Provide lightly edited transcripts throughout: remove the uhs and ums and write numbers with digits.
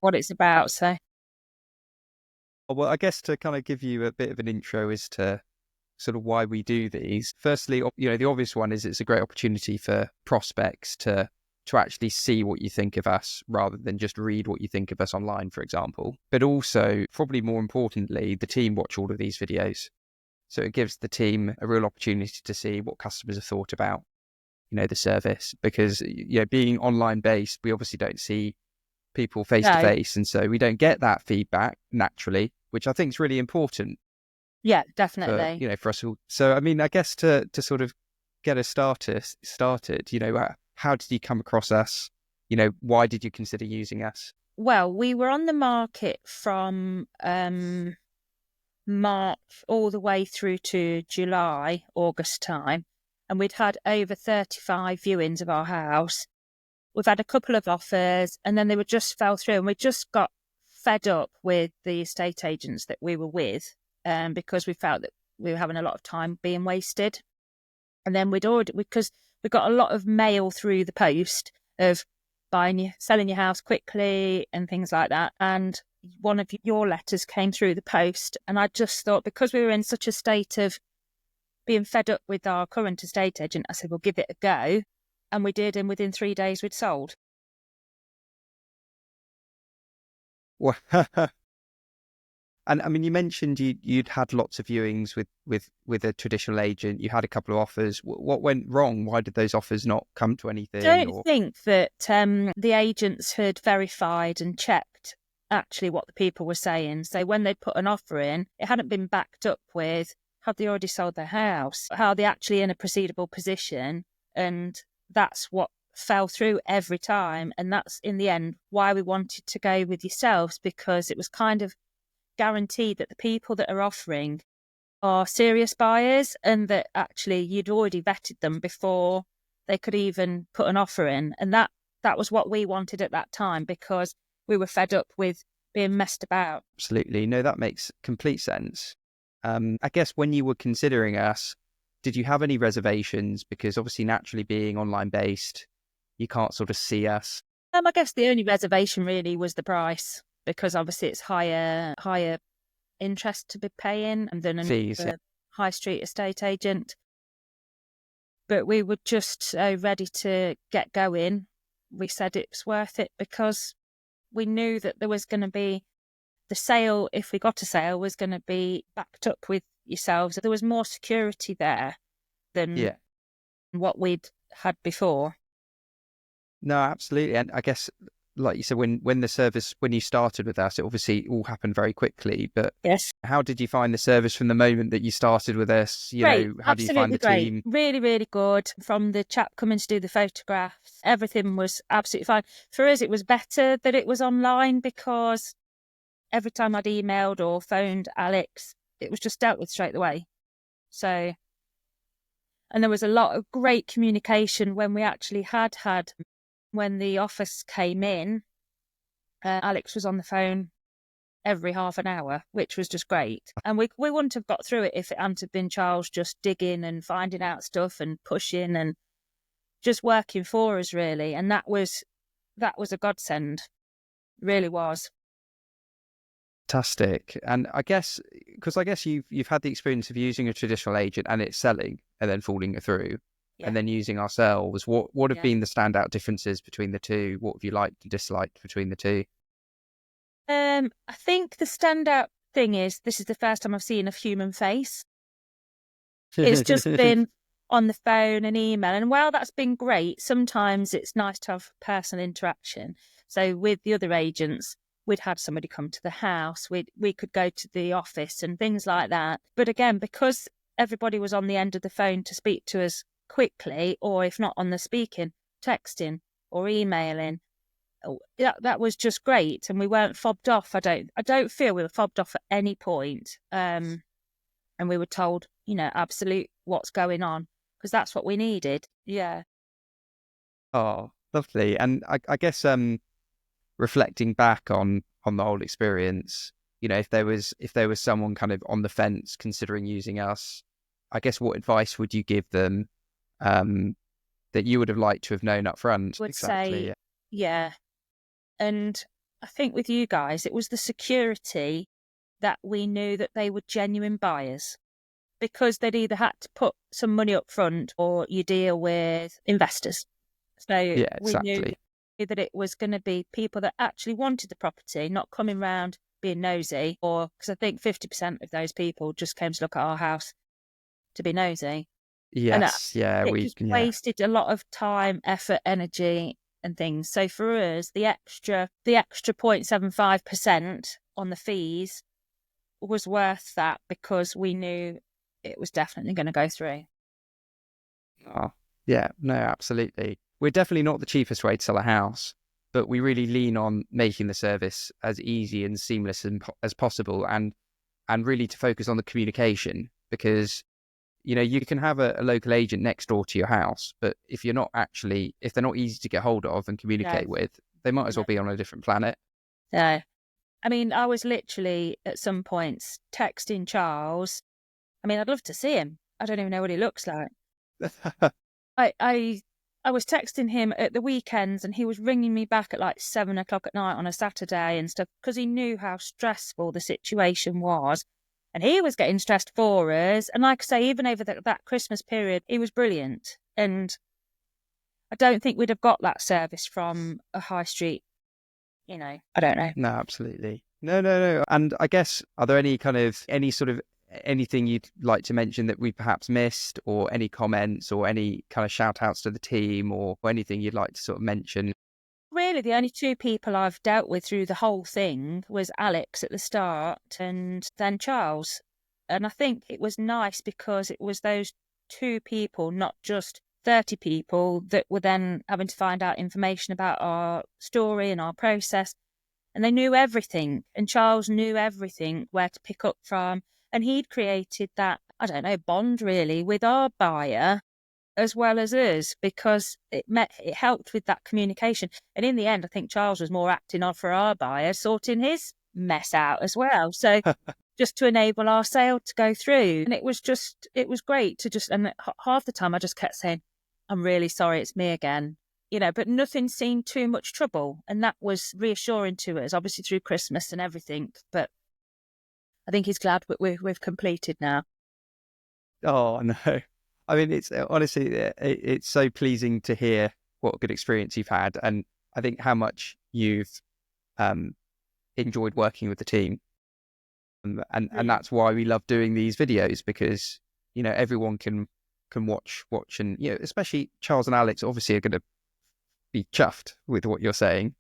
what it's about. So Well, I guess to kind of give you a bit of an intro as to sort of why we do these. Firstly, the obvious one is it's a great opportunity for prospects to actually see what you think of us rather than just read what you think of us online, for example. But also, probably more importantly, the team watch all of these videos. So it gives the team a real opportunity to see what customers have thought about, the service, because, being online based, we obviously don't see people face to no, face. And so we don't get that feedback naturally, which I think is really important yeah, for, definitely. for us all. So, I mean, I guess to sort of get us started, how did you come across us? Why did you consider using us? Well, we were on the market from March all the way through to July, August time, and we'd had over 35 viewings of our house. We've had a couple of offers, and then they were just fell through, and we just got fed up with the estate agents that we were with, because we felt that we were having a lot of time being wasted. And then because we got a lot of mail through the post of selling your house quickly and things like that. And one of your letters came through the post, and I just thought, because we were in such a state of being fed up with our current estate agent, I said, we'll give it a go. And we did, and within 3 days we'd sold. Well, and I mean, you mentioned you'd had lots of viewings with a traditional agent. You had a couple of offers. What went wrong? Why did those offers not come to anything? Don't think that the agents had verified and checked actually what the people were saying. So when they'd put an offer in, it hadn't been backed up with, have they already sold their house? How are they actually in a proceedable position? And that's what fell through every time. And that's, in the end, why we wanted to go with yourselves, because it was kind of guaranteed that the people that are offering are serious buyers, and that actually you'd already vetted them before they could even put an offer in. And that was what we wanted at that time, because we were fed up with being messed about. Absolutely. No, that makes complete sense. I guess when you were considering us, did you have any reservations? Because obviously, naturally being online based, you can't sort of see us. I guess the only reservation really was the price, because obviously it's higher interest to be paying than Fees. a high street estate agent. But we were just so ready to get going. We said it was worth it, because we knew that there was going to be the sale, if we got a sale, was going to be backed up with yourselves. There was more security there than what we'd had before. No, absolutely. And I guess, like you said, when you started with us, it obviously all happened very quickly. But yes, how did you find the service from the moment that you started with us? Great, How do you find absolutely the great. team? Really, really good. From the chap coming to do the photographs, everything was absolutely fine. For us, it was better that it was online, because every time I'd emailed or phoned Alex, it was just dealt with straight away. So, and there was a lot of great communication when we actually when the office came in, Alex was on the phone every half an hour, which was just great. And we wouldn't have got through it if it hadn't been Charles just digging and finding out stuff and pushing and just working for us, really. And that was a godsend, really was. Fantastic. And I guess, because you've had the experience of using a traditional agent and it's selling and then falling through, Yeah. and then using ourselves. What have Yeah. been the standout differences between the two? What have you liked and disliked between the two? I think the standout thing is, this is the first time I've seen a human face. It's just been on the phone and email. And while that's been great, sometimes it's nice to have personal interaction. So with the other agents, we'd had somebody come to the house. We could go to the office and things like that. But again, because everybody was on the end of the phone to speak to us quickly, or if not on the speaking, texting or emailing, that was just great. And we weren't fobbed off. I don't feel we were fobbed off at any point. And we were told, absolute what's going on, because that's what we needed. Yeah. Oh, lovely. And I guess reflecting back on the whole experience, if there was someone kind of on the fence considering using us, I guess what advice would you give them that you would have liked to have known up front? Would Exactly. say, yeah. And I think with you guys, it was the security that we knew that they were genuine buyers, because they'd either had to put some money up front or you deal with investors. So Yeah, we knew exactly. that it was going to be people that actually wanted the property, not coming round being nosy, or because I think 50% of those people just came to look at our house to be nosy. And Yes, yeah, it just yeah. wasted a lot of time, effort, energy and things. So for us, the extra 0.75% on the fees was worth that, because we knew it was definitely going to go through. Oh, yeah, no, absolutely. We're definitely not the cheapest way to sell a house, but we really lean on making the service as easy and seamless as possible, and really to focus on the communication, because you can have a local agent next door to your house, but if they're not easy to get hold of and No, communicate with, they might as well no, be on a different planet. no. I mean, I was literally at some points texting Charles. I mean, I'd love to see him. I don't even know what he looks like. I I I was texting him at the weekends, and he was ringing me back at like 7 o'clock at night on a Saturday and stuff, because he knew how stressful the situation was. And he was getting stressed for us. And like I say, even over that Christmas period, he was brilliant. And I don't think we'd have got that service from a high street, I don't know. No, absolutely. No. And I guess, are there anything you'd like to mention that we perhaps missed, or any comments or any kind of shout outs to the team, or anything you'd like to sort of mention? Really, the only two people I've dealt with through the whole thing was Alex at the start and then Charles. And I think it was nice because it was those two people, not just 30 people, that were then having to find out information about our story and our process. And they knew everything. And Charles knew everything, where to pick up from. And he'd created that, I don't know, bond really with our buyer as well as us, because it helped with that communication. And in the end, I think Charles was more acting on for our buyer, sorting his mess out as well. So just to enable our sale to go through. And it was great to and half the time I just kept saying, I'm really sorry, it's me again. But nothing seemed too much trouble. And that was reassuring to us, obviously through Christmas and everything. But I think he's glad we've completed now. Oh, no. I mean, it's honestly, it's so pleasing to hear what a good experience you've had. And I think how much you've um, enjoyed working with the team. And that's why we love doing these videos, because, everyone can watch, and, especially Charles and Alex obviously are going to be chuffed with what you're saying.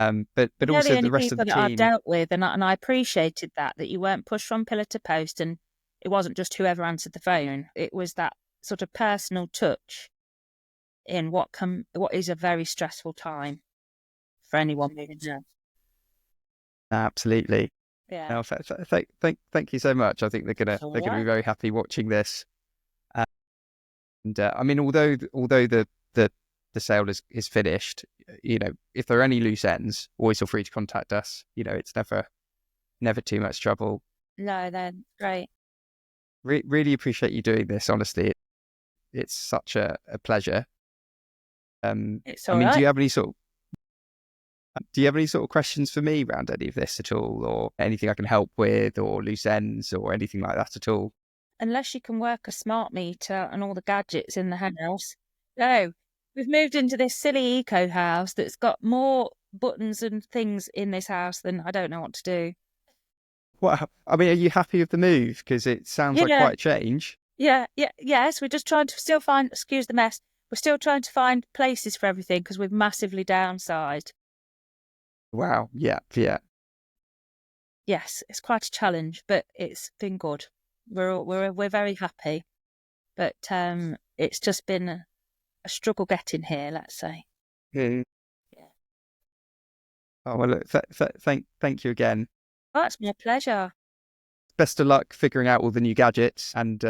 But They're the also only the rest of people the that I've team. dealt with, and I appreciated that you weren't pushed from pillar to post, and it wasn't just whoever answered the phone. It was that sort of personal touch in what is a very stressful time for anyone moving house. Absolutely. Yeah, No, thank you so much. I think that's all they're gonna be right. very happy watching this. And I mean, although the sale is finished, if there are any loose ends, always feel free to contact us. It's never too much trouble. No, then great. Really appreciate you doing this. Honestly, it's such a pleasure. It's I all mean, right. do you have any sort of questions for me around any of this at all, or anything I can help with, or loose ends, or anything like that at all? Unless you can work a smart meter and all the gadgets in the house. No, we've moved into this silly eco house that's got more buttons and things in this house than I don't know what to do. What I mean, are you happy with the move? Because it sounds like Yeah, quite a change. yes. We're just trying to still find, excuse the mess, we're still trying to find places for everything because we've massively downsized. Wow. Yeah. Yes, it's quite a challenge, but it's been good. We're very happy, but it's just been a struggle getting here, let's say. Hmm. Yeah. Oh well, look, thank you again. Oh, it's my pleasure. Best of luck figuring out all the new gadgets, and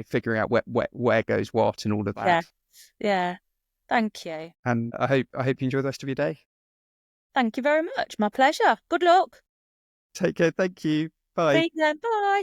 figuring out where goes what and all of Yeah, that. yeah. Thank you. And I hope you enjoy the rest of your day. Thank you very much. My pleasure. Good luck. Take care. Thank you. See Bye. you then. Bye.